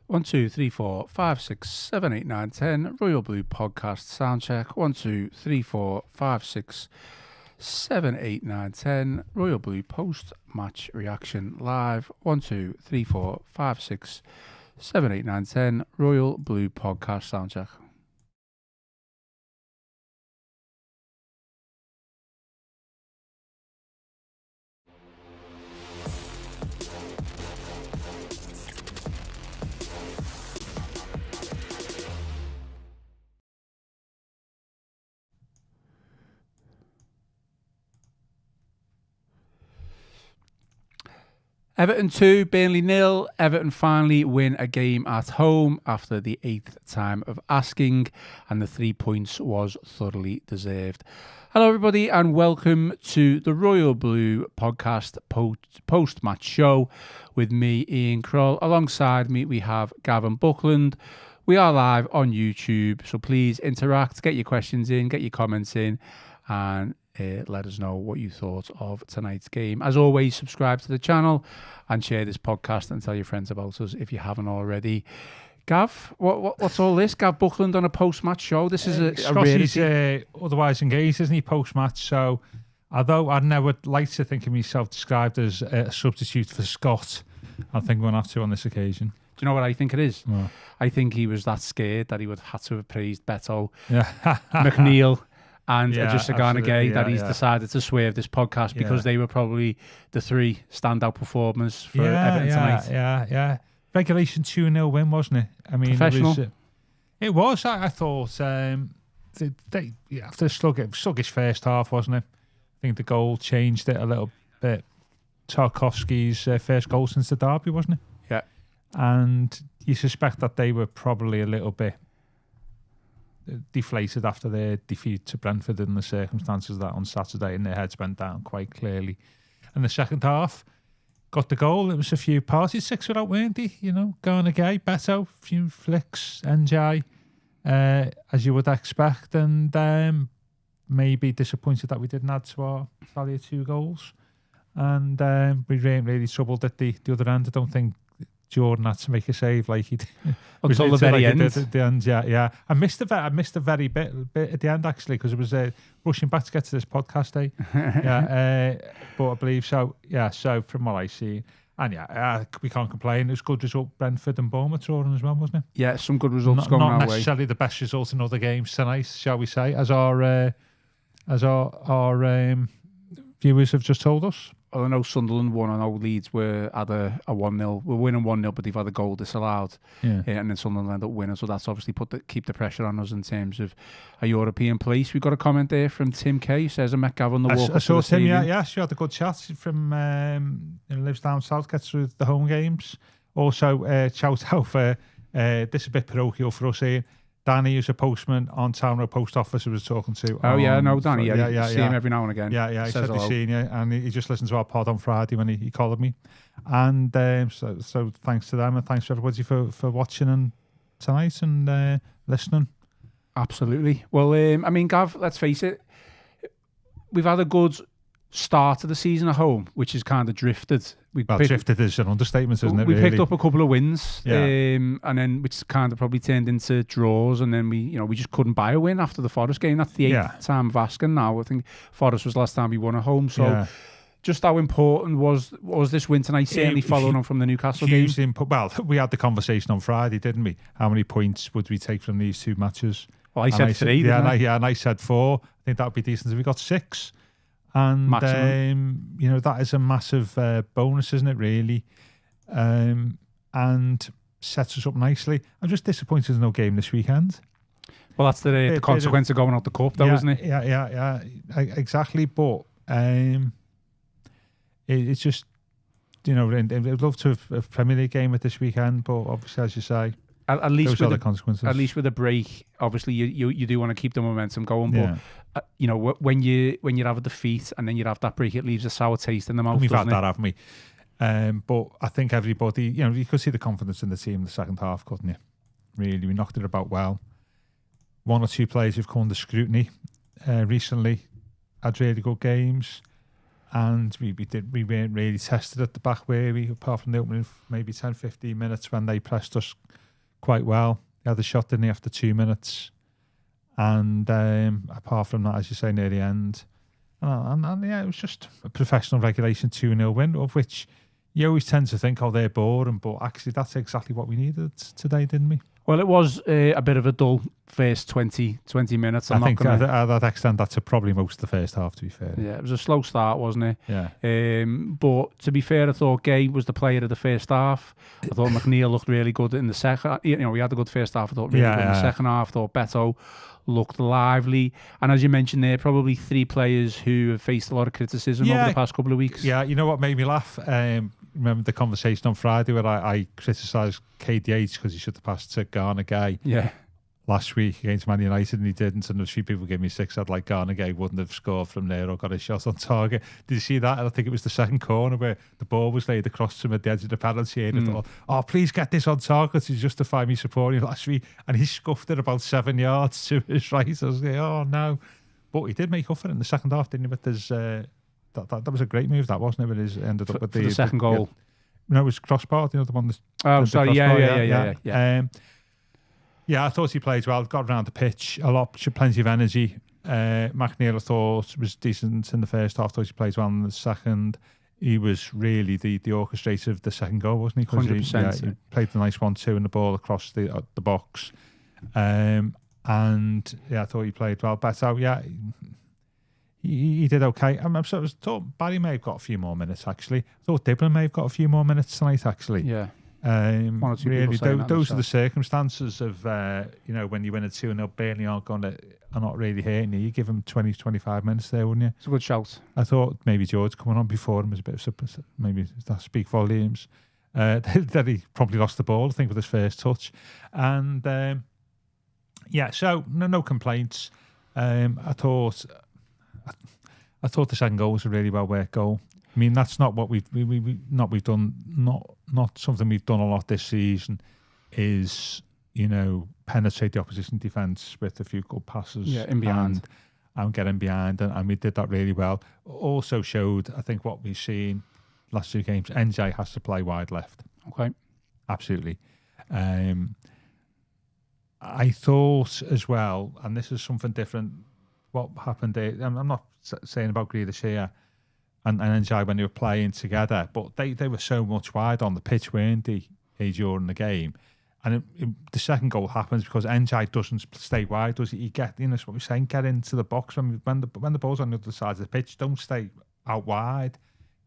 1, 2, 3, 4, 5, 6, 7, 8, 9, 10. Royal Blue Podcast Soundcheck. 1, 2, 3, 4, 5, 6, 7, 8, 9, 10. Royal Blue Post Match Reaction Live. 1, 2, 3, 4, 5, 6, 7, 8, 9, 10. Royal Blue Podcast Soundcheck. Everton 2, Burnley 0. Everton finally win a game at home after the 8th time of asking, and the 3 points was thoroughly deserved. Hello everybody and welcome to the Royal Blue Podcast post-match show with me, Ian Croll. Alongside me we have Gavin Buckland. We are live on YouTube, so please interact, get your questions in, get your comments in, and let us know what you thought of tonight's game. As always, subscribe to the channel and share this podcast and tell your friends about us if you haven't already. Gav, what's all this? Gav Buckland on a post-match show. This is a rarity. Otherwise engaged, isn't he, post-match? So, although I'd never like to think of myself described as a substitute for Scott, I think we're going to have to on this occasion. Do you know what I think it is? What? I think he was that scared that he would have to have praised Beto, McNeil, and just Sagana Gay that he's decided to swear this podcast because they were probably the three standout performers for Everton tonight. Yeah. Regulation 2-0 win, wasn't it? I mean, professional. It was. I thought they after a sluggish first half, wasn't it? I think the goal changed it a little bit. Tarkovsky's first goal since the derby, wasn't it? Yeah. And you suspect that they were probably a little bit deflated after their defeat to Brentford in the circumstances that on Saturday, and their heads went down quite clearly. And the second half, got the goal. It was a few parties, 6 without, weren't they? You know, Garner Gay, Beto, few flicks, NJ, as you would expect, and maybe disappointed that we didn't add to our tally of 2 goals. And we weren't really troubled at the other end. I don't think Jordan had to make a save like he did until the very end. At the end, yeah. I missed the very bit at the end actually because it was rushing back to get to this podcast day. But I believe so. Yeah, so from what I see, and we can't complain. It was a good result. Brentford and Bournemouth drawing as well, wasn't it? Yeah, some good results going our way. Not necessarily the best result in other games tonight, shall we say, as our viewers have just told us. Well, I know Sunderland won. I know Leeds were at a 1-0. We're winning 1-0, but they've had a goal disallowed. Yeah. And then Sunderland end up winning. So that's obviously keep the pressure on us in terms of a European place. We've got a comment there from Tim Kay, who says, I met Gav on the walk. I saw Tim, yeah. She had a good chat from, lives down south, gets through the home games. Also, shout out for, this is a bit parochial for us here. Danny, who's a postman on Town Road Post Office, who was talking to. Oh, yeah, no, Danny. Yeah, see him every now and again. Yeah, he said he's seen you, and he just listened to our pod on Friday when he called me. And so thanks to them, and thanks to everybody for watching and tonight and listening. Absolutely. Well, I mean, Gav, let's face it, we've had a good start to the season at home, which has kind of drifted. Drifted is an understatement, isn't it? We picked up a couple of wins, and then which kind of probably turned into draws, and then we just couldn't buy a win after the Forest game. That's the 8th time of asking now. I think Forest was the last time we won at home. So just how important was this win tonight? Certainly following on from the Newcastle game. Well, we had the conversation on Friday, didn't we? How many points would we take from these 2 matches? Well, I said 3. And I said 4. I think that would be decent if we got 6. And that is a massive bonus, isn't it? Really, and sets us up nicely. I'm just disappointed there's no game this weekend. Well, that's the consequence of going out the cup, though, isn't it? Yeah, exactly. But it's just I'd love to have a Premier League game at this weekend, but obviously, as you say. At least with the consequences. At least with a break, obviously you do want to keep the momentum going. But when you have a defeat and then you have that break, it leaves a sour taste in the mouth. We've had that, haven't we? But I think everybody, you could see the confidence in the team in the second half, couldn't you? Really, we knocked it about well. 1 or 2 players who've come under scrutiny recently had really good games, and we weren't really tested at the back, were we? Apart from the opening maybe 10-15 minutes when they pressed us quite well. They had a shot, didn't they, after 2 minutes, and apart from that, as you say, near the end, and yeah, it was just a professional regulation 2-0 win, of which you always tend to think, oh, they're boring, but actually that's exactly what we needed today, didn't we? Well, it was a bit of a dull first 20 minutes. I think I'd extend that to probably most of the first half, to be fair. Yeah, it was a slow start, wasn't it? Yeah. But to be fair, I thought Gay was the player of the first half. I thought McNeil looked really good in the second. You know, we had a good first half. I thought really good in the second half. I thought Beto looked lively. And as you mentioned there, probably 3 players who have faced a lot of criticism over the past couple of weeks. Yeah, you know what made me laugh? Remember the conversation on Friday where I criticised KDH because he should have passed to Garner Gay last week against Man United, and he didn't, and a few people gave me 6. I'd like Garner Gay wouldn't have scored from there or got a shot on target. Did you see that? I think it was the second corner where the ball was laid across to him at the edge of the penalty area. I thought, oh, please get this on target to justify me supporting you last week, and he scuffed it about 7 yards to his right. I was like, oh no. But he did make up for it in the second half, didn't he? But there's that was a great move, that wasn't it? But it ended up with the second goal. No, it was crossbar. You know, the one. Sorry, yeah. I thought he played well. Got around the pitch a lot, plenty of energy. McNeil, I thought, was decent in the first half. Thought he played well in the second. He was really the orchestrator of the second goal, wasn't he? 100%. He played the nice 1-2 and the ball across the box. And I thought he played well. But he did okay. I thought Barry may have got a few more minutes, actually. I thought Dibblin may have got a few more minutes tonight, actually. Yeah. One or two really, those are the circumstances of, when you win a 2-0, Burnley are not really hurting you. You give him 20-25 minutes there, wouldn't you? It's a good shout. I thought maybe George coming on before him was a bit of maybe that speak volumes. That he probably lost the ball, I think, with his first touch. And, so no complaints. I thought the second goal was a really well worked goal. I mean, that's not what we've done. Not something we've done a lot this season. Is penetrate the opposition defence with a few good passes. Yeah, in behind and get in behind, and we did that really well. Also showed, I think, what we've seen last 2 games. NJ has to play wide left. Okay, absolutely. I thought as well, and this is something different. What happened there? I'm not saying about Grealish here and NJ when they were playing together, but they were so much wide on the pitch, weren't they, during the game? And the second goal happens because NJ doesn't stay wide, does he? He that's what we're saying, get into the box when the ball's on the other side of the pitch. Don't stay out wide.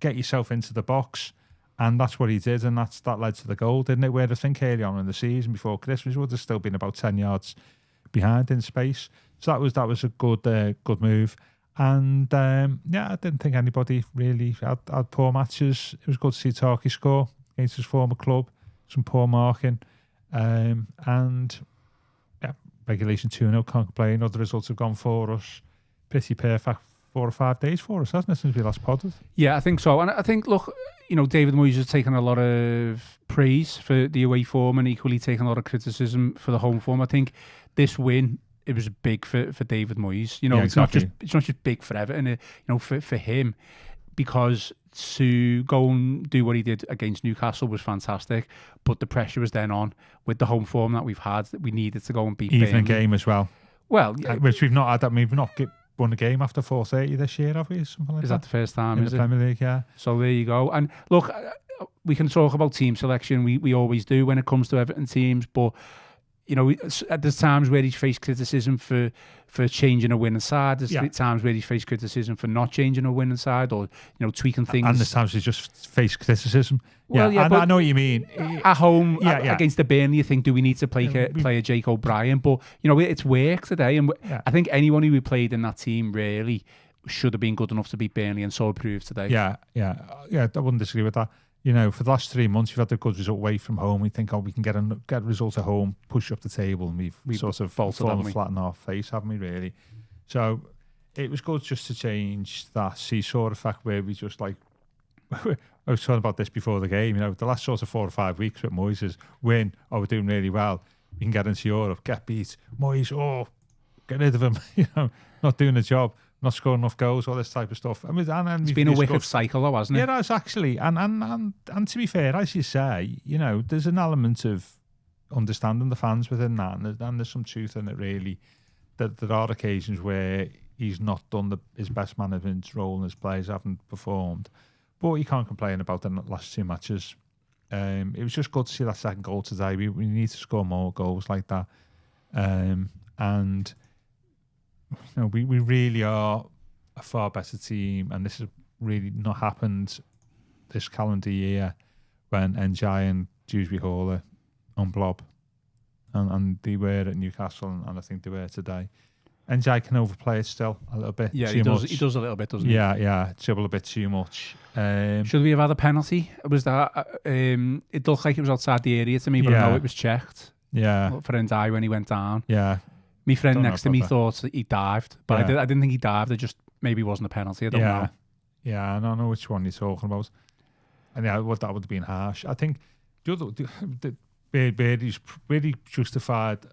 Get yourself into the box. And that's what he did, and that led to the goal, didn't it? Where I think early on in the season, before Christmas, would have still been about 10 yards behind in space. So that was a good move. And I didn't think anybody really had poor matches. It was good to see Tarky score against his former club. Some poor marking. Regulation 2-0, can't complain. Other results have gone for us. Pretty perfect 4 or 5 days for us, hasn't it, since we last podded? Yeah, I think so. And I think, look, David Moyes has taken a lot of praise for the away form and equally taken a lot of criticism for the home form. I think this win, it was big for David Moyes. Exactly. It's not just big for Everton. For him, because to go and do what he did against Newcastle was fantastic. But the pressure was then on with the home form that we've had, that we needed to go and beat Even Burnley. Game as well. Well, which we've not had. That we've not won a game after 4:30 this year, have we? Something like is that the first time in the Premier League? Yeah. So there you go. And look, we can talk about team selection. We always do when it comes to Everton teams, but there's times where he's faced criticism for changing a winning side. There's times where he's faced criticism for not changing a winning side or tweaking things. And there's times he's just faced criticism. Well, I know what you mean. At home, against the Burnley, you think, do we need to play a Jake O'Brien? But it's work today, and I think anyone who played in that team really should have been good enough to beat Burnley, and so it proved today. Yeah. I wouldn't disagree with that. For the last 3 months, we've had a good result away from home. We think, we can get a result at home, push up the table, and we've sort of fallen flat on our face, haven't we, really? So it was good just to change that seesaw effect where we just I was talking about this before the game, the last sort of 4 or 5 weeks with Moyes is win, we're doing really well. We can get into Europe, get beat. Moyes, get rid of him, not doing the job. not scoring enough goals, all this type of stuff. I mean, and it's been a wicked cycle, though, hasn't it? Yeah, it's actually. And to be fair, as you say, there's an element of understanding the fans within that, and there's some truth in it, really. That there are occasions where he's not done his best management role and his players haven't performed. But you can't complain about the last 2 matches. It was just good to see that second goal today. We need to score more goals like that. And we really are a far better team, and this has really not happened this calendar year when NJ and Dewsbury Hall are on blob. And they were at Newcastle, and I think they were today. NJ can overplay it still a little bit. Yeah, he does a little bit, doesn't he? Yeah, dribble a bit too much. Should we have had a penalty? Was that? It looked like it was outside the area to me, but I know it was checked. Yeah, for NJ when he went down. Yeah, my friend next to me thought that he dived, but I didn't think he dived. It just maybe wasn't a penalty. I don't know. Yeah, I don't know which one you're talking about. And that would have been harsh. I think the really justified,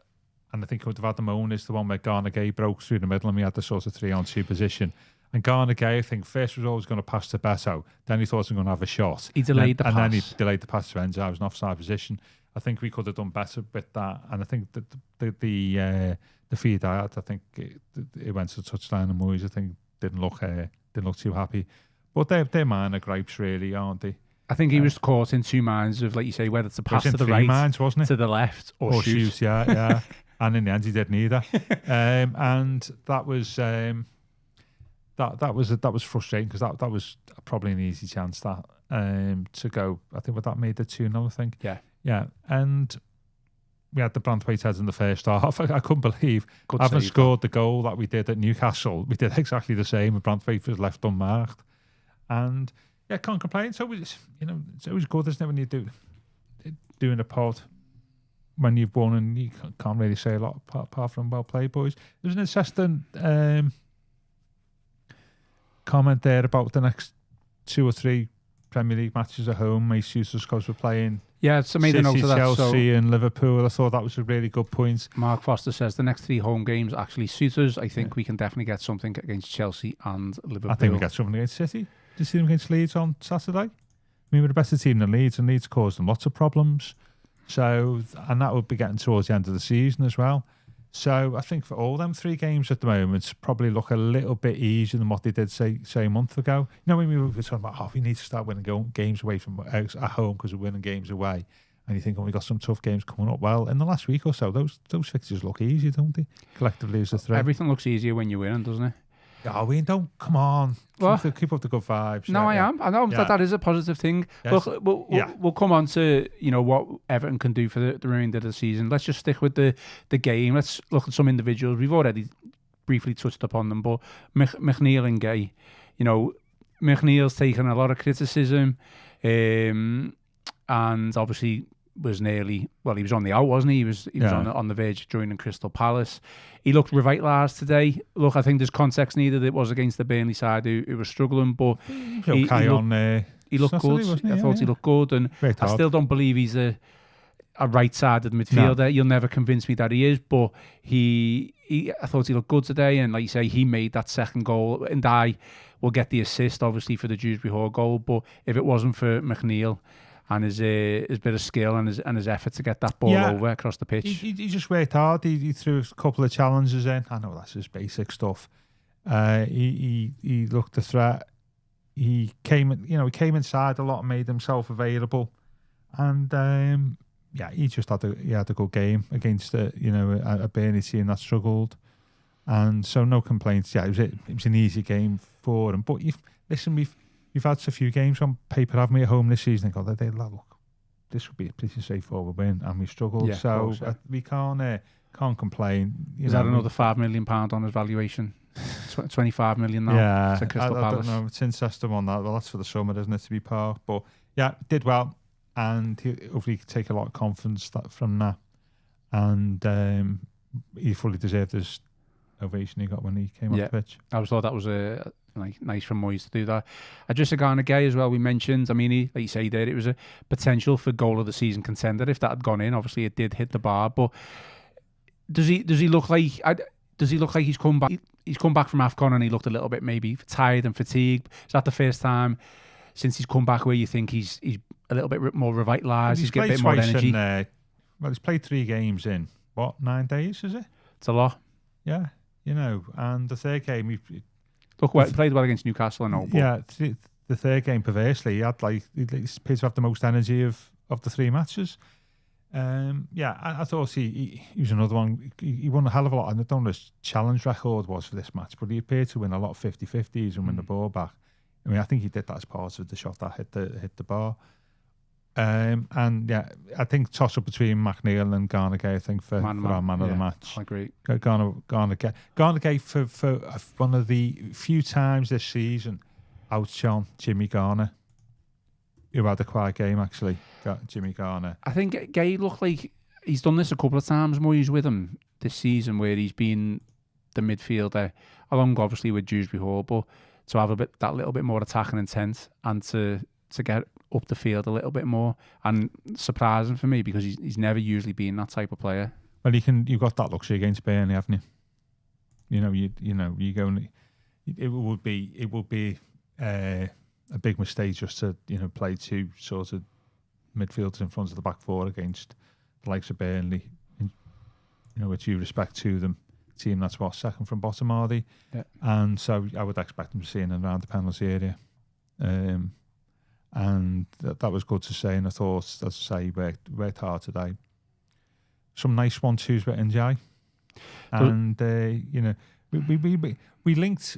and I think it would have had the moment, is the one where Garner Gay broke through the middle and we had the sort of 3-on-2 position. And Garner Gay, I think, first was always going to pass to Beto, then he thought he was going to have a shot. He delayed the pass. And then he delayed the pass to Enzo. I was an offside position. I think we could have done better with that. And I think that the feed I had, I think it went to the touchline, and Moyes, I think, didn't look too happy. But they're minor gripes, really, aren't they? I think he was caught in 2 minds of, like you say, whether to pass to the 3 right, minds, wasn't it? to the left, or shoot. Yeah. And in the end, he did neither. And that was that was frustrating, because that was probably an easy chance to go. I think that made the 2-0 thing. Yeah. And we had the Branthwaite heads in the first half. I couldn't believe, having scored the goal that we did at Newcastle, we did exactly the same. And Branthwaite was left unmarked. And yeah, can't complain. So it's always good, isn't it, when you doing a pod when you've won, and you can't really say a lot apart from well played, boys. There's an interesting comment there about the next 2 or 3 Premier League matches at home. My suitors, because we're playing so made a note of that. Chelsea and Liverpool. I thought that was a really good point. Mark Foster says the next 3 home games actually suit us. I think we can definitely get something against Chelsea and Liverpool. I think we get something against City. Did you see them against Leeds on Saturday? I mean, we're the better team than Leeds, and Leeds caused them lots of problems. So, and that would be getting towards the end of the season as well. So I think for all them 3 games at the moment, probably look a little bit easier than what they did say a month ago. When we were talking about, we need to start winning games away from at home because we're winning games away, and you think, we got some tough games coming up. Well, in the last week or so, those fixtures look easy, don't they? Collectively as a threat. Everything looks easier when you're winning, doesn't it? Don't come on. Keep up the good vibes. No, I am. I know that is a positive thing. Yes. Look, we'll come on to what Everton can do for the remainder of the season. Let's just stick with the game. Let's look at some individuals. We've already briefly touched upon them, but McNeil and Gay. McNeil's taken a lot of criticism, and obviously was nearly, he was on the out, wasn't he? He was on the verge of joining Crystal Palace. He looked revitalised today. Look, I think there's context needed. It was against the Burnley side who was struggling, but he looked good. I thought he looked good, and I still don't believe he's a right-sided midfielder. No. You'll never convince me that he is, but I thought he looked good today, and like you say, he made that second goal, and I will get the assist, obviously, for the Dewsbury Hall goal, but if it wasn't for McNeil and his bit of skill and his effort to get that ball over across the pitch. He just worked hard. He threw a couple of challenges in. I know that's just basic stuff. He looked the threat. He came inside a lot and made himself available. And he just had a good game against a Burnley team that struggled. And so no complaints. Yeah, it was an easy game for him. But we've had a few games on paper, haven't we, at home this season? Look, this would be a pretty straightforward win, and we struggled. We can't complain. Is that another £5 million on his valuation? 25 million now to Crystal Palace. I don't know. It's interesting on that. Well, that's for the summer, isn't it, to be Park? But yeah, did well, and hopefully take a lot of confidence from that. And he fully deserved his ovation he got when he came off the pitch. I thought that was nice from Moyes to do that. Just Garner Gay as well, we mentioned. I mean, like you say there, it was a potential for goal of the season contender if that had gone in. Obviously, it did hit the bar, but does he look like? does he look like he's come back? He's come back from AFCON and he looked a little bit maybe tired and fatigued. Is that the first time since he's come back where you think he's a little bit more revitalised? He's got a bit more energy. He's played 3 games in 9 days? Is it? It's a lot. Yeah, and the third game he played well against Newcastle and all. Yeah, the third game perversely he appeared to have the most energy of the 3 matches. I thought he was another one. He won a hell of a lot. I don't know what his challenge record was for this match, but he appeared to win a lot of 50-50s and win the ball back. I mean, I think he did that as part of the shot that hit the bar. I think toss up between McNeil and Garner-Gay, I think, for our man of the match. I agree. Garner-Gay for one of the few times this season outshone Jimmy Garner, who had a quiet game, actually. Jimmy Garner. I think Gay looked like he's done this a couple of times more. He's with him this season where he's been the midfielder, along obviously with Dewsbury Hall, but to have that little bit more attacking intent and to get up the field a little bit more, and surprising for me because he's never usually been that type of player. Well, you've got that luxury against Burnley, haven't you? You go and it would be a big mistake just to play 2 sort of midfielders in front of the back 4 against the likes of Burnley. With due respect to them, team that's second from bottom, are they? Yeah. And so I would expect them to see in and around the penalty area. And that was good to see. And I thought, as I say, he worked hard today. Some nice 1-2s with NJ. And, we linked...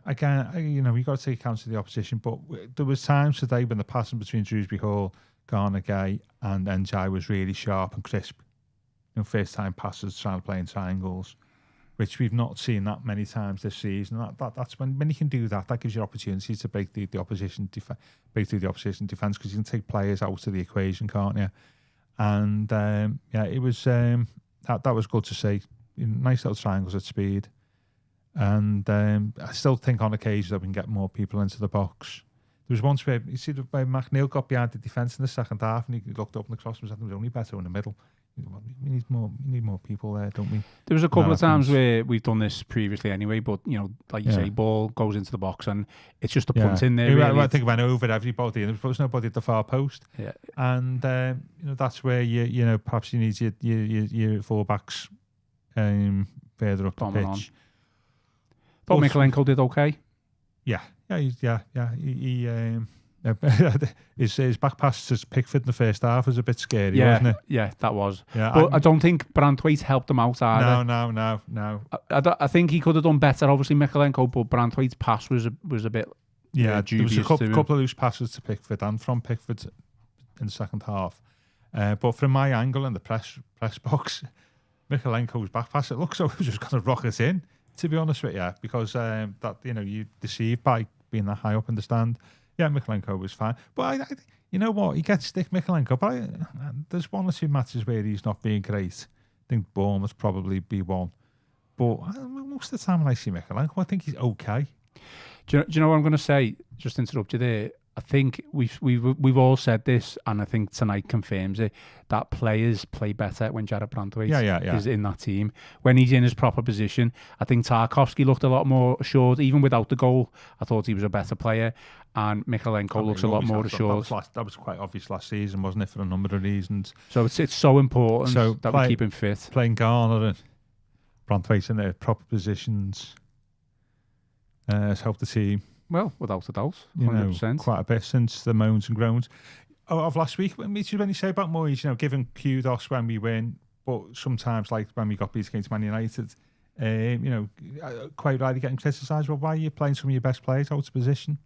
Again, we got to take account of the opposition, but there was times today when the passing between Dewsbury Hall, Garner-Gay and NJ was really sharp and crisp. First time passes trying to play in triangles, which we've not seen that many times this season. That's when you can do that. That gives you opportunities to break the opposition break through the opposition defence, because you can take players out of the equation, can't you? And it was that was good to see. Nice little triangles at speed. And I still think on occasion that we can get more people into the box. There was once where you see where McNeil got behind the defence in the second half, and he looked up in the cross and said, "It was only better in the middle." We need more people there, don't we? There was a couple of times where we've done this previously anyway, but like you say, ball goes into the box and it's just a punt in there. Really. I think it went over everybody, and there was nobody at the far post. Yeah, and that's where perhaps you need your fullbacks further up the pitch. Thought Mikalenko did okay. Yeah. His back pass to Pickford in the first half was a bit scary, wasn't it? Yeah, that was. Yeah, but I don't think Branthwaite helped him out either. No. I think he could have done better, obviously, Mikalenko, but Branthwaite's pass was a bit dubious. There was a couple of loose passes to Pickford and from Pickford in the second half. But from my angle in the press box, Mikalenko's back pass, it looks like it was just going to rock us in, to be honest with you, because you're deceived by being that high up in the stand. Yeah, Mikalenko was fine. But you know what? He gets stick, Mikalenko. But there's 1 or 2 matches where he's not being great. I think Bournemouth probably be one. But most of the time when I see Mikalenko, I think he's okay. Do you know what I'm going to say? Just interrupt you there. I think we've all said this, and I think tonight confirms it, that players play better when Jared Branthwaite is in that team. When he's in his proper position, I think Tarkowski looked a lot more assured. Even without the goal, I thought he was a better player. And Mikalenko looks a lot more assured. That was quite obvious last season, wasn't it, for a number of reasons. So it's so important that we keep him fit. Playing Garner and Branthwaite in their proper positions has helped the team. Well, without a doubt, 100%. Quite a bit since the moans and groans of last week. When you say about Moyes, giving kudos when we win, but sometimes, like when we got beat against Man United, quite rightly getting criticised. Well, why are you playing some of your best players out of position?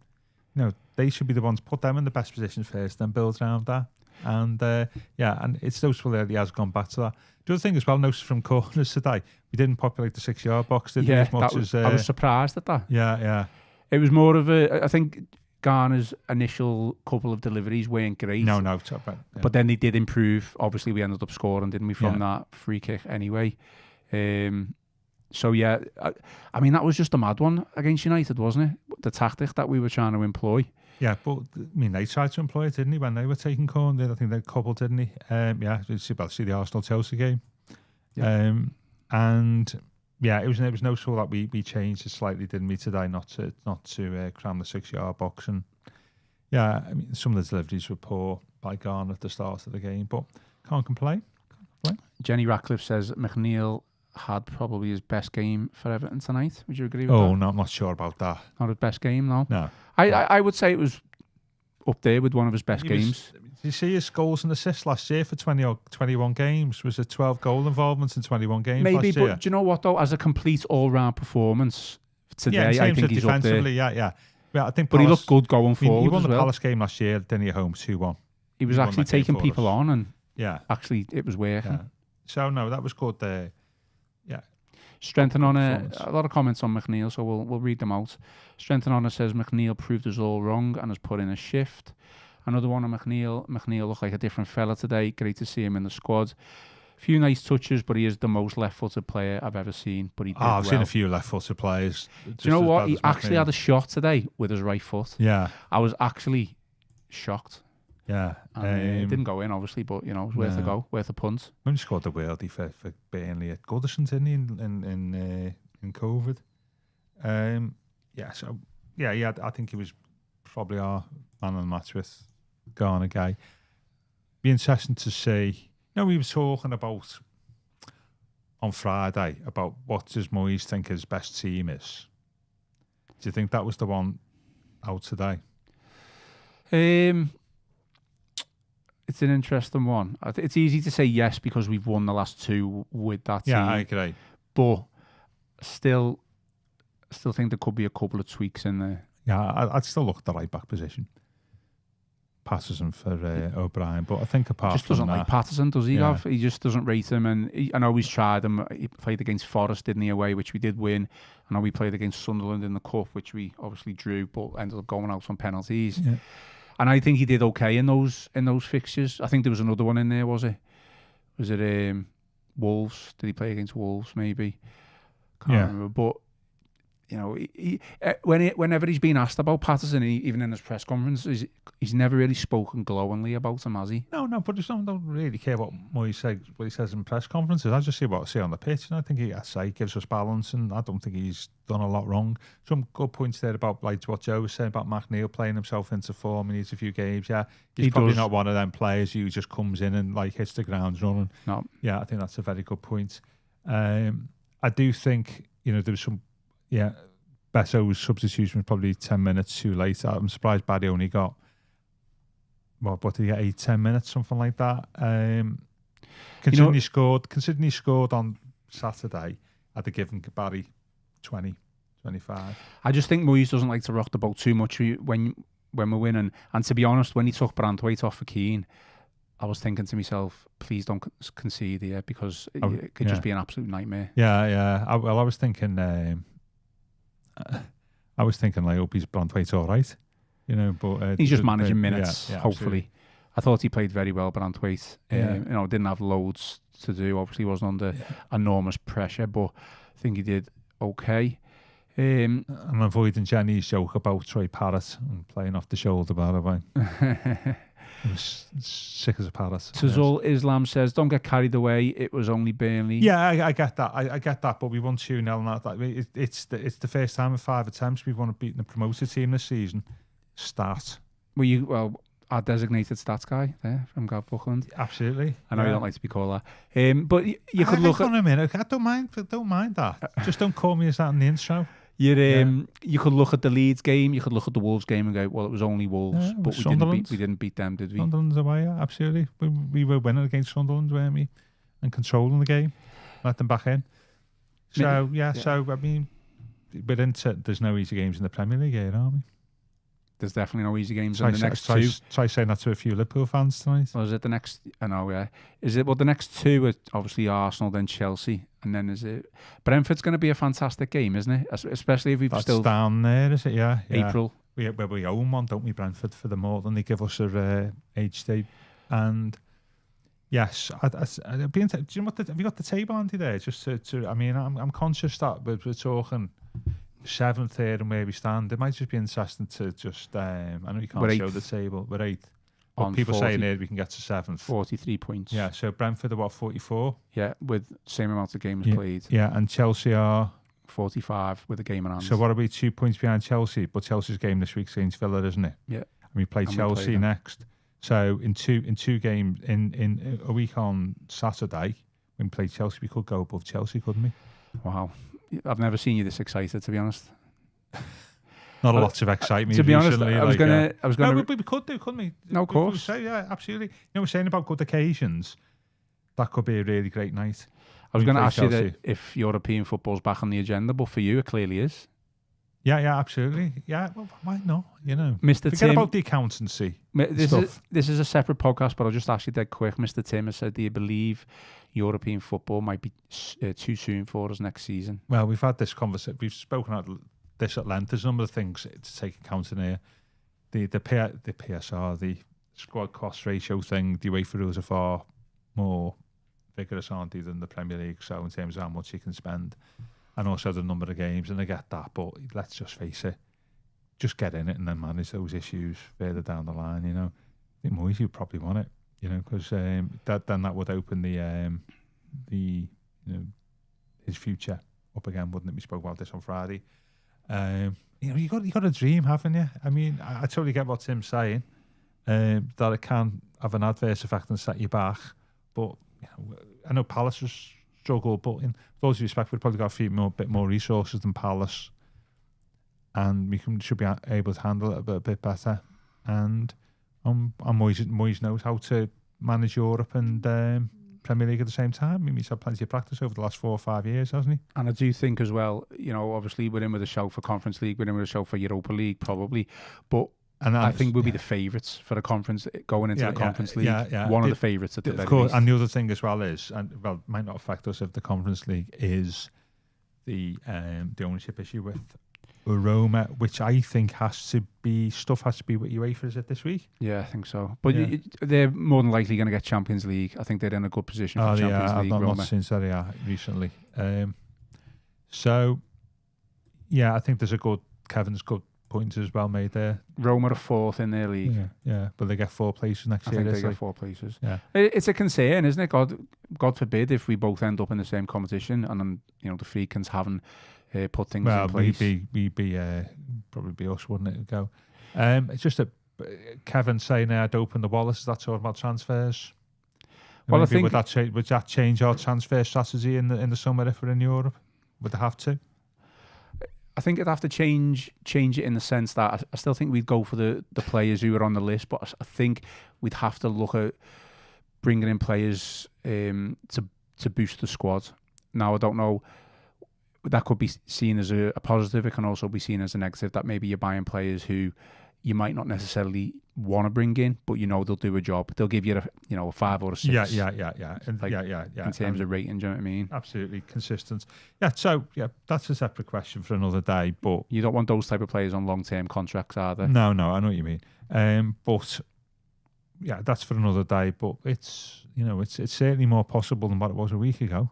They should be the ones, put them in the best position first, then build around that. And and it's noticeable that he has gone back to that. The other thing as well, noticed from corners today, we didn't populate the 6-yard box, did we? As much as I was surprised at that. Yeah. It was more of I think Garner's initial couple of deliveries weren't great. No. But then they did improve. Obviously, we ended up scoring, didn't we, from that free kick anyway. So, yeah, I mean, that was just a mad one against United, wasn't it? The tactic that we were trying to employ. Yeah, but, they tried to employ it, didn't they, when they were taking corners? I think they coupled, didn't they? See the Arsenal-Chelsea game. Yeah. And Yeah, it was no sure that we changed it slightly, didn't we, today? Not to cram the 6-yard box, and yeah, I mean some of the deliveries were poor by Garner at the start of the game, but can't complain. Jenny Ratcliffe says McNeil had probably his best game for Everton tonight. Would you agree with that? Oh, no, I'm not sure about that. Not his best game, no. No, I would say it was up there with one of his best games. Did you see his goals and assists last year for 21 games? Was it 12 goal involvements in 21 games Maybe, last year? but do you know what though? As a complete all-round performance today, in I terms think of he's up there. defensively, yeah. I think But Palace, he looked good going he forward won as the well. Palace game last year, didn't he, at home 2-1. He was actually taking people on, and actually it was working. Yeah. So no, that was good there. Yeah. Strength and Honour, a lot of comments on McNeil, so we'll read them out. Strength and Honour says McNeil proved us all wrong and has put in a shift. Another one on McNeil. McNeil looked like a different fella today. Great to see him in the squad. Few nice touches, but he is the most left-footed player I've ever seen. But he did I've seen a few left-footed players. Do you know what? He actually had a shot today with his right foot. Yeah. I was actually shocked. Yeah. It didn't go in, obviously, but, it was worth a go, worth a punt. When he scored the worldie for Burnley at Goodison, didn't he, in COVID? I think he was probably our man of the match with Garner Guy. Be interesting to see. We were talking about on Friday about what does Moyes think his best team is. Do you think that was the one out today? It's an interesting one. It's easy to say yes because we've won the last two with that team. Yeah, I agree. But still think there could be a couple of tweaks in there. Yeah, I'd still look at the right back position. Patterson for O'Brien, but I think apart just doesn't from that, like Patterson, does he? Yeah. Gav? He just doesn't rate him, and I know he's tried him. He played against Forest, didn't he, away, which we did win. I know we played against Sunderland in the cup, which we obviously drew, but ended up going out on penalties. Yeah. And I think he did okay in those fixtures. I think there was another one in there, was it? Was it Wolves? Did he play against Wolves? Maybe. Can't remember, but. Whenever he's been asked about Patterson, even in his press conferences, he's never really spoken glowingly about him, has he? No, but I don't really care what he says in press conferences. I just see what I see on the pitch, and I think he gives us balance, and I don't think he's done a lot wrong. Some good points there about like what Joe was saying about McNeil playing himself into form. He needs a few games. Yeah, he's probably not one of them players who just comes in and like hits the ground running. No, yeah, I think that's a very good point. I do think there was some. Yeah, Besso's substitution was probably 10 minutes too late. I'm surprised Barry only got, what did he get, 8-10 minutes, something like that. Considering he scored on Saturday, I'd have given Barry 20, 25. I just think Moyes doesn't like to rock the boat too much when we're winning. And to be honest, when he took Branthwaite off for Keane, I was thinking to myself, please don't concede here because it could just be an absolute nightmare. Yeah. I was thinking... I hope he's Branthwaite's all right, but he's just managing minutes. Hopefully, absolutely. I thought he played very well, Branthwaite. Didn't have loads to do. Obviously, wasn't under enormous pressure, but I think he did okay. I'm avoiding Jenny's joke about Troy Parrott and playing off the shoulder, by the way. I was sick as a parrot. Tazul Islam says, don't get carried away. It was only Burnley. Yeah, I get that. I get that, but we won 2-0. It's the first time in 5 attempts we've won a beating the promoted team this season. Start. Our designated stats guy there from Gav Buckland. Absolutely. I know you don't like to be called that. But you could look at... a minute. I don't mind that. Just don't call me as that in the intro. You could look at the Leeds game, you could look at the Wolves game and go, well, it was only Wolves, but we didn't beat them, did we? Sunderland's away, absolutely. We were winning against Sunderland, weren't we? And controlling the game, let them back in. So I mean, there's no easy games in the Premier League here, are we? There's definitely no easy games in the next two. Try saying that to a few Liverpool fans tonight. Well, is it the next? I know, yeah. Is it? Well, the next two are obviously Arsenal, then Chelsea, and then is it? Brentford's going to be a fantastic game, isn't it? Especially if we've still down there, is it? Yeah. April. We own one, don't we, Brentford, for the more than they give us a HD. And yes, I'd be into. Do you know what? Have you got the table, Andy? There, just to. I mean, I'm conscious that we're talking 7th, 3rd, and where we stand. It might just be interesting to just. I know you can't show the table. We're 8th. But on people saying here we can get to 7th. 43 points. Yeah, so Brentford are 44? Yeah, with same amount of games played. Yeah, and Chelsea are 45 with a game in hand. So what are we 2 points behind Chelsea? But Chelsea's game this week's against Villa, isn't it? Yeah. And we play Chelsea next. So in two games in a week on Saturday, when we play Chelsea, we could go above Chelsea, couldn't we? Wow. I've never seen you this excited, to be honest. Not a lot of excitement. To be honest, recently, I was gonna. No, we could do, couldn't we? No, of course. Yeah, absolutely. We're saying about good occasions. That could be a really great night. I was going to ask you that if European football's back on the agenda, but for you, it clearly is. Yeah, absolutely. Yeah, well, why not? Mr. Forget Tim, about the accountancy This is a separate podcast, but I'll just ask you dead quick. Mr. Tim has said, do you believe European football might be too soon for us next season? Well, we've had this conversation. We've spoken about this at length. There's a number of things to take account in here. The PSR, the squad cost ratio thing, the UEFA rules are far more vigorous, aren't they, than the Premier League? So in terms of how much you can spend, and also the number of games, and I get that. But let's just face it, just get in it and then manage those issues further down the line. I think Moyes would probably want it, because that would open the his future up again, wouldn't it? We spoke about this on Friday. You got a dream, haven't you? I mean, I totally get what Tim's saying, that it can have an adverse effect and set you back. But I know Palace has struggled, but in those respect, we've probably got a bit more resources than Palace, and we should be able to handle it a bit better. And Moyes knows how to manage Europe and Premier League at the same time. I mean, he's had plenty of practice over the last 4 or 5 years, hasn't he? And I do think as well, obviously we're in with a show for Conference League, we're in with a show for Europa League probably, but I think we'll be the favourites for the conference going into the Conference League. One of the favourites at the very least. And the other thing as well is, might not affect us if the Conference League is the ownership issue with Roma, which I think has to be with UEFA. Is it this week? Yeah, I think so. But they're more than likely going to get Champions League. I think they're in a good position for Champions League. I've not seen Serie A recently. So, I think there's Kevin's good points as well made there. Roma are 4th in their league. Yeah, but they get 4 places next year. I think they get 4 places. Yeah, it's a concern, isn't it? God forbid if we both end up in the same competition, and then the Freakins haven't put things in place. Probably be us, wouldn't it? Go. It's just that Kevin saying I'd open the wallet. Is that talking about transfers? Well, I think would that change our transfer strategy in the summer if we're in Europe? Would they have to? I think it'd have to change it in the sense that I still think we'd go for the players who are on the list, but I think we'd have to look at bringing in players to boost the squad. Now, I don't know. That could be seen as a positive. It can also be seen as a negative, that maybe you're buying players who you might not necessarily want to bring in, but they'll do a job. They'll give you a 5 or a 6. Yeah. In terms of rating, do you know what I mean? Absolutely consistent. Yeah. So that's a separate question for another day. But you don't want those type of players on long-term contracts, are they? No, I know what you mean. But that's for another day. But it's it's certainly more possible than what it was a week ago.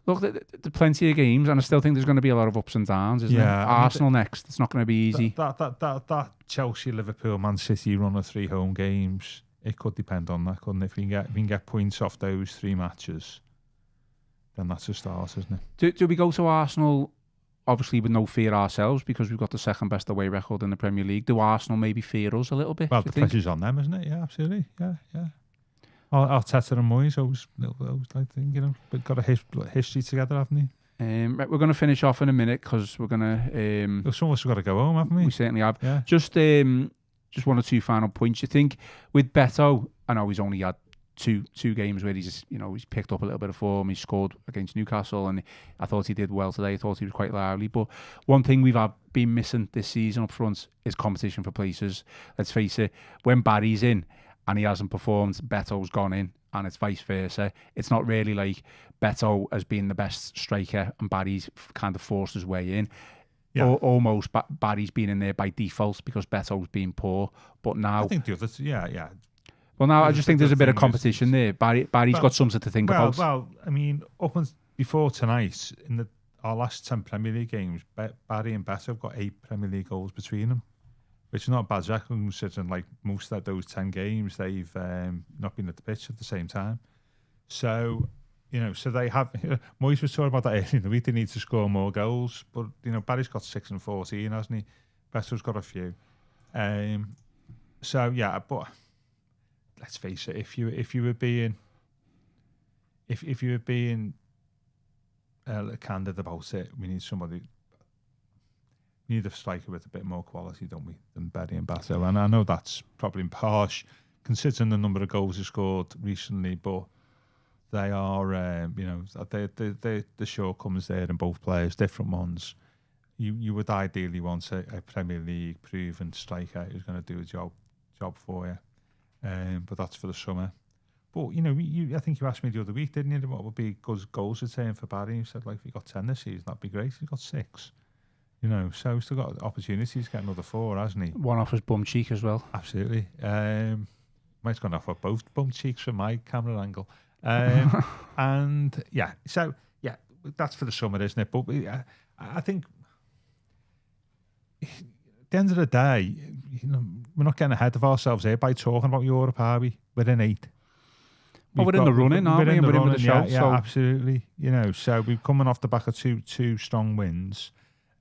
Look, there's plenty of games, and I still think there's going to be a lot of ups and downs, isn't it? Arsenal next. It's not going to be easy. That Chelsea, Liverpool, Man City run of 3 home games, it could depend on that, couldn't it? If we can get points off those 3 matches, then that's a start, isn't it? Do we go to Arsenal, obviously with no fear ourselves, because we've got the second best away record in the Premier League? Do Arsenal maybe fear us a little bit? Well, the pressure's on them, isn't it? Yeah, absolutely. Yeah. Arteta and Moyes always like think, but got a history together, haven't they? Right, we're going to finish off in a minute because we're going to. Some of us have got to go home, haven't we? We certainly have. Yeah. Just 1 or 2 final points. You think with Beto? I know he's only had two games where he's picked up a little bit of form. He scored against Newcastle, and I thought he did well today. I thought he was quite lively. But one thing we've been missing this season up front is competition for places. Let's face it, when Barry's in and he hasn't performed, Beto's gone in, and it's vice versa. It's not really like Beto has been the best striker and Barry's kind of forced his way in. Yeah. Almost Barry's been in there by default because Beto's been poor. But now, I think the others, yeah. Well, now I just think there's a bit of competition there. Barry's got something to think about. Well, I mean, before tonight, our last 10 Premier League games, Barry and Beto have got 8 Premier League goals between them. which is not a bad record considering like most of those 10 games they've not been at the pitch at the same time. So, so they have. Moyes was talking about that earlier in the week. They need to score more goals, but Barry's got 6 and 14, hasn't he? Betto's got a few. So yeah, but let's face it, if you were being candid about it, we need a striker with a bit more quality, don't we, than Berry and Batto? And I know that's probably harsh considering the number of goals he scored recently, but they are, the shortcomings there in both players, different ones. You would ideally want a Premier League proven striker who's going to do a job for you, but that's for the summer. But I think you asked me the other week, didn't you, what would be good goals return for Barry? You said, like, if he got 10 this season, that'd be great. He's got 6. So he's still got opportunities to get another 4, hasn't he? One off his bum cheek as well. Absolutely. Might's gone off with both bum cheeks from my camera angle. And yeah, so yeah, that's for the summer, isn't it? But I think at the end of the day, we're not getting ahead of ourselves here by talking about Europe, are we? We're in 8. Well, we're in the running, aren't we? And we're in with the shout. Yeah, absolutely. So we're coming off the back of two strong wins.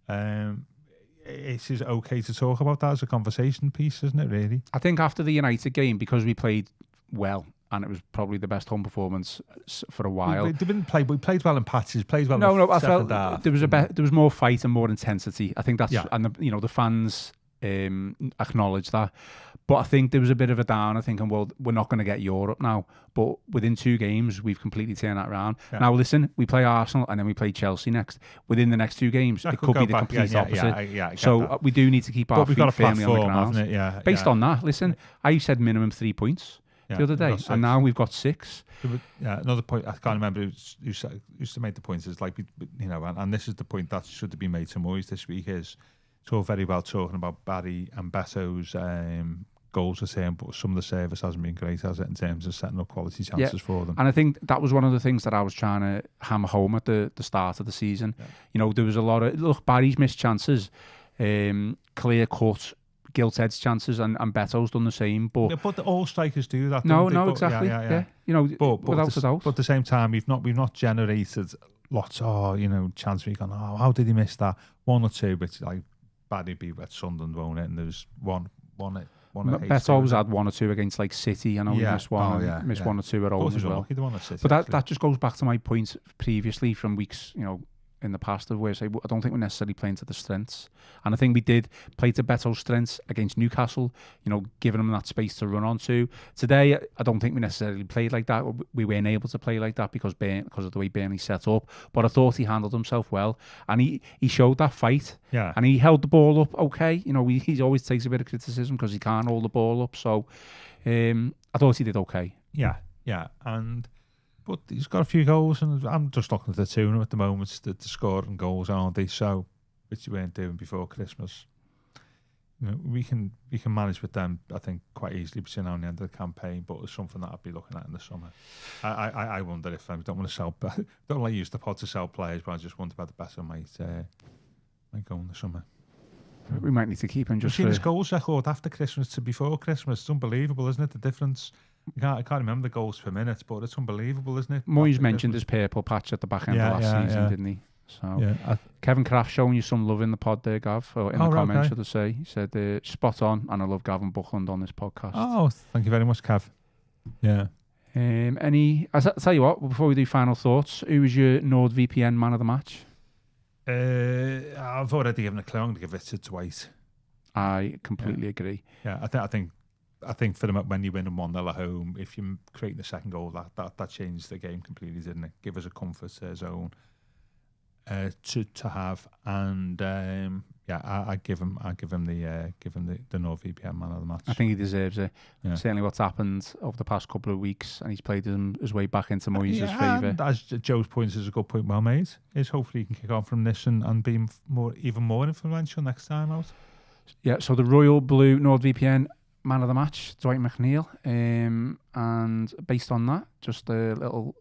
It is okay to talk about that as a conversation piece, isn't it, really? I think after the United game, because we played well, and it was probably the best home performance for a while. We didn't play, but we played well in patches, played well No, I second felt half. there was more fight and more intensity. I think that's, and the fans acknowledge that. But I think there was a bit of a downer thinking, well, we're not going to get Europe now. But within 2 games, we've completely turned that around. Yeah. Now, listen, we play Arsenal and then we play Chelsea next. Within the next 2 games, it could be the complete opposite. So we do need to keep our feet firmly on the ground. Based on that, listen, I said minimum 3 points the other day, and now we've got 6. Yeah, another point, I can't remember who made the point, is like, and this is the point that should have been made to Moyes this week, is it's all very well talking about Barry and Beto's goals are saying, but some of the service hasn't been great, has it, in terms of setting up quality chances for them. And I think that was one of the things that I was trying to hammer home at the start of the season. Yeah. There was a lot of, Barry's missed chances, clear cut, gilt-edged chances, and Beto's done the same. But all strikers do that. No, exactly. Yeah. But without a doubt. But at the same time, we've not generated lots. Chance we've gone, how did he miss that? 1 or 2, but like Barry beat at Sunderland, won't it? And there was one. Beto's had 1 or 2 against like City. I know he missed one. Missed 1 or 2 at home as well. But that just goes back to my point previously from weeks, in the past, of where I don't think we're necessarily playing to the strengths. And I think we did play to Beto's strengths against Newcastle, giving them that space to run onto. Today, I don't think we necessarily played like that. We weren't able to play like that because of the way Burnley set up. But I thought he handled himself well. And he showed that fight. Yeah. And he held the ball up okay. He always takes a bit of criticism because he can't hold the ball up. So I thought he did okay. Yeah. But he's got a few goals, and I'm just looking at the tuna at the moment. The scoring goals, aren't they? So, which you weren't doing before Christmas. We can manage with them, I think, quite easily between now and the end of the campaign. But it's something that I'd be looking at in the summer. I wonder if I don't want to sell. Don't like use the pod to sell players, but I just wonder about the better might go in the summer. We might need to keep him just. You've seen his goals record after Christmas to before Christmas. It's unbelievable, isn't it? The difference. I can't remember the goals per minute, but it's unbelievable, isn't it? Moyes mentioned his purple patch at the back end of last season, didn't he? So Kevin Kraft showing you some love in the pod there, Gav, or in the comments, should I say. He said, spot on, and I love Gavin Buckland on this podcast. Oh, thank you very much, Cav. Yeah. I'll tell you what, before we do final thoughts, who was your NordVPN man of the match? I've already given a clue. I'm going to give it to Dwight. I completely agree. Yeah, I think for them, when you win them 1-0 at home, if you create the second goal, that changed the game completely, didn't it? Give us a comfort zone to have, and I give him the NordVPN man of the match. I think he deserves it. Yeah. Certainly, what's happened over the past couple of weeks, and he's played his way back into Moyes' favour. As Joe's point is a good point, well made. Is hopefully he can kick on from this and be even more influential next time out. Yeah. So the Royal Blue NordVPN man of the match, Dwight McNeil, and based on that, just a little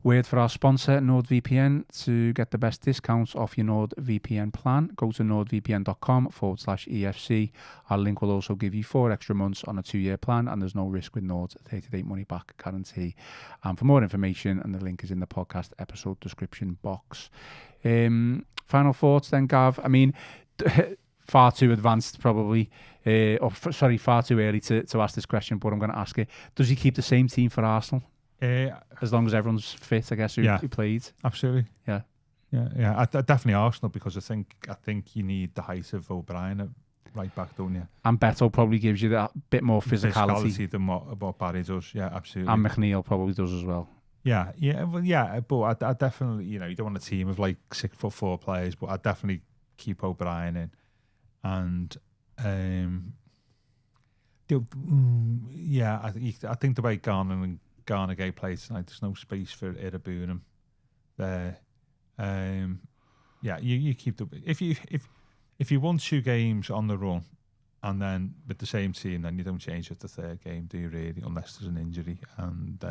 Word for our sponsor, NordVPN. To get the best discounts off your NordVPN plan, go to nordvpn.com/EFC. Our link will also give you 4 extra months on a 2-year plan, and there's no risk with Nord's 30-day money-back guarantee. And for more information, and the link is in the podcast episode description box. Final thoughts then, Gav? I mean, far too advanced probably, far too early to ask this question, but I'm going to ask it. Does he keep the same team for Arsenal? As long as everyone's fit, I guess, who played. Absolutely. Yeah. Definitely Arsenal, because I think you need the height of O'Brien at right back, don't you? And Beto probably gives you that bit more physicality than what Barry does. Yeah, absolutely. And McNeil probably does as well. Yeah, but I definitely, you don't want a team of like 6'4" players, but I definitely keep O'Brien in, and I think the way Garnagay plays tonight, there's no space for Irabunum there. You keep the if you won 2 games on the run, and then with the same team, then you don't change it the 3rd game, do you really? Unless there's an injury. And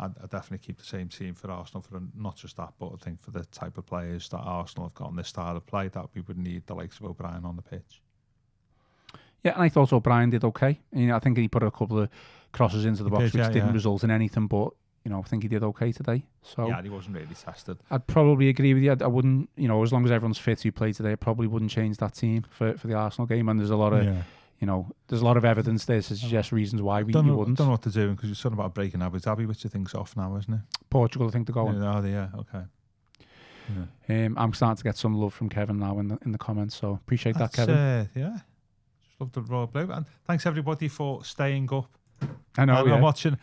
I definitely keep the same team for Arsenal, for not just that, but I think for the type of players that Arsenal have got in this style of play, that we would need the likes of O'Brien on the pitch. Yeah, and I thought O'Brien did okay. I think he put a couple of crosses into the box, which didn't result in anything, but I think he did okay today. So yeah, he wasn't really tested. I'd probably agree with you. I wouldn't, as long as everyone's fit who played today, I probably wouldn't change that team for the Arsenal game. And there's a lot of there's a lot of evidence there to suggest reasons why you wouldn't. Don't know what to do, because you're talking about breaking Abu Dhabi, which I think's off now, isn't it? Portugal, I think they're going. Okay. Yeah. I'm starting to get some love from Kevin now in the comments, so appreciate that, Kevin. Just love the Royal Blue, and thanks everybody for staying up. I know. I'm watching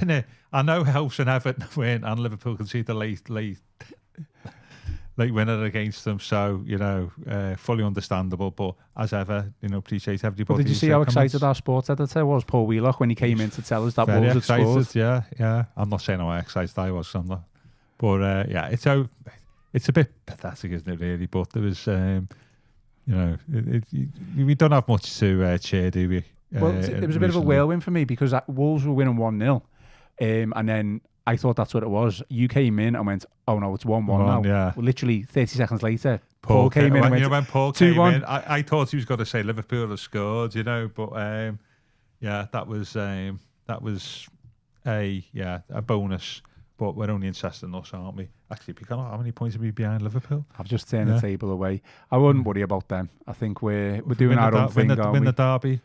it. I know it helps when Everton win and Liverpool can see the late winner against them. So fully understandable. But as ever, appreciate everybody. But did you see how excited our sports editor was, Paul Wheelock, when he came in to tell us that Wolves had scored? Yeah. I'm not saying how excited I was. I'm not. But it's a bit pathetic, isn't it? Really. But there was, we don't have much to cheer, do we? Well, it was a bit of a whirlwind for me, because Wolves were winning 1-0, and then I thought that's what it was. You came in and went, oh no, it's 1-1 now. Yeah. Well, literally 30 seconds later, Paul came in and went, when Paul 2-1. came in, I thought he was going to say Liverpool have scored, but that was a bonus. But we're only interested in us, aren't we? Actually, how many points are we behind Liverpool? I've just turned the table away. I wouldn't worry about them. I think we're doing our own thing. Win the derby.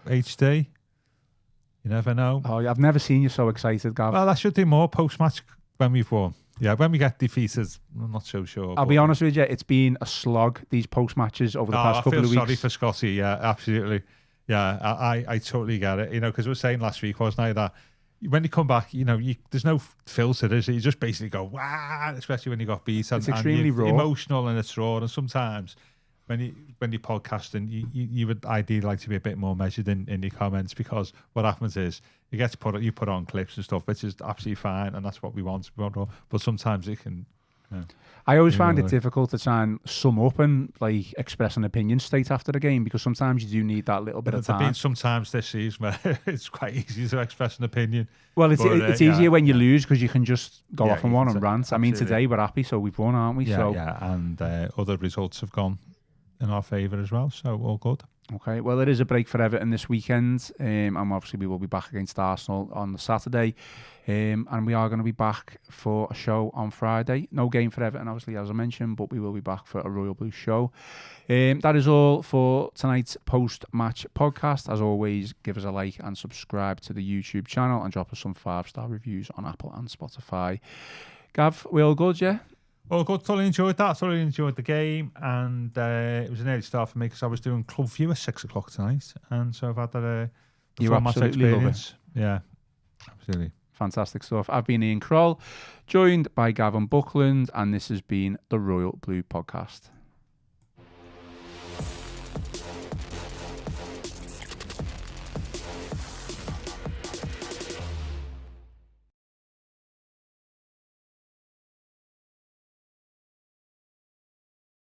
HD, you never know. Oh, I've never seen you so excited, Gav. Well, I should do more post-match when we've won. Yeah, when we get defeated, I'm not so sure. I'll be honest with you, it's been a slog, these post-matches over the past couple of weeks. I feel sorry for Scotty, yeah, absolutely. Yeah, I totally get it. Because we were saying last week, wasn't I, that when you come back, there's no filter, is it? You just basically go, wow, especially when you got beat. It's extremely raw. Emotional, and it's raw, and sometimes when you're podcasting, you would ideally like to be a bit more measured in your comments, because what happens is you put on clips and stuff, which is absolutely fine, and that's what we want. But sometimes it can. I always find it difficult to try and sum up and express an opinion straight after the game, because sometimes you do need that little bit of time. Sometimes this season where it's quite easy to express an opinion. Well, it's easier when you lose, because you can just go off on one and rant. Absolutely. I mean, today we're happy, so we've won, aren't we? And other results have gone in our favour as well, so all good. Okay, well, it is a break for Everton this weekend, and obviously we will be back against Arsenal on the Saturday, and we are going to be back for a show on Friday. No game for Everton, obviously, as I mentioned, but we will be back for a Royal Blue show. That is all for tonight's post-match podcast. As always, give us a like and subscribe to the YouTube channel, and drop us some 5-star reviews on Apple and Spotify. Gav, we all good, yeah? Oh, good. Totally enjoyed that. Totally enjoyed the game, and it was an early start for me because I was doing Club View at 6 o'clock tonight, and so I've had that match experience. Yeah, absolutely. Fantastic stuff. I've been Ian Croll, joined by Gavin Buckland, and this has been the Royal Blue Podcast.